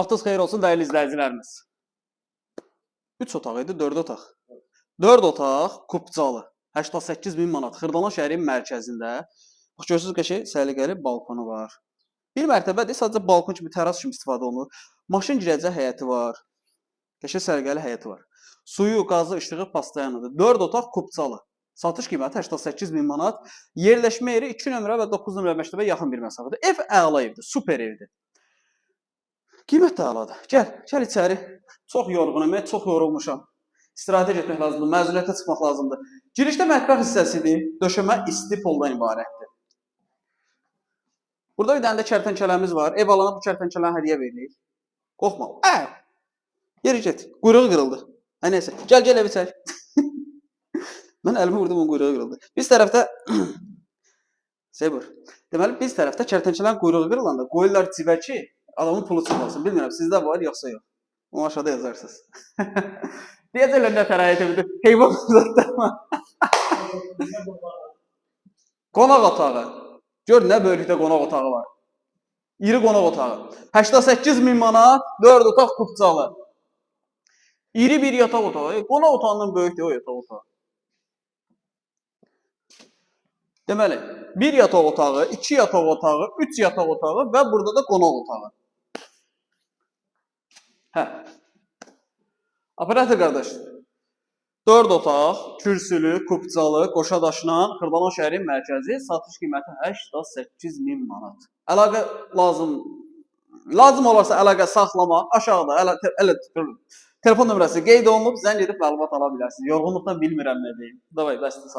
Vaxtınız xeyir olsun dəyərli izləyicilərimiz. 3 otaq idi, 4 otaq. 4 otaq kubcalı. 88.000 manat. Xırdana şəhərin mərkəzində. Bax görürsüz qəşəng səliqəli balkonu var. Bir mərtəbədir, sadəcə balkon kimi, təras kimi istifadə olunur. Maşın girəcək həyəti var. Qəşəng səliqəli həyəti var. Suyu, qazı, işığı pastayanıdır. 4 otaq kubcalı. Satış qiyməti 88.000 manat. Yerləşmə yeri 2 nömrə və 9 nömrə məktəbə yaxın bir məsafədir. Ev əla evdir, super evdir. Qiymət də əladır. Gəl içəri. Çox yorğunam, çox yorulmuşam. İstirahətə getmək lazımdır, məzuniyyətə çıxmaq lazımdır. Girişdə mətbəx hissəsidir. Döşəmə isti poldan ibarətdir. Burada bir dənə də kərtənkələmiz var. Ev alana bu kərtənkələni hədiyyə veririk. Qorxma. Yeri get. Quyruğu qırıldı. Nəysə. Gəl evi çək. Mən əlimi vurdum, onun quyruğu qırıldı. Biz tərəfdə Deməli, biz tərəfdə kərtənkələnin quyruğu qırılanda qoyurlar cibə ki, adamın pulu çıxmasın. Bilmirəm, sizdə var, yoxsa yox. Onu aşağıda yazarsınız. Deyəcəklər nə tərəyiyyət evidir. Heyvan uzatdırma. Qonaq otağı. Gör, nə böyüklükdə qonaq otağı var. İri qonaq otağı. 88.000 manat, 4 otaq kubcalı. İri bir yataq otağı. Qonaq otağından böyükdür o yataq otağı. Deməli, 1 yataq otağı, 2 yataq otağı, 3 yataq otağı və burada da qonaq otağı. Operator qardaş, 4 otaq, kürsülü, kubcalı, qoşadaşla Xırdalan şəhərin mərkəzi, satış qiyməti 88.000 manat. Əlaqə lazım olarsa əlaqə saxlama, aşağıda telefon nömrəsi qeyd olunub, zəng edib məlumat ala bilərsiniz. Yorğunluqdan bilmirəm nə deyim. Davay, bəsdir, sağ olun.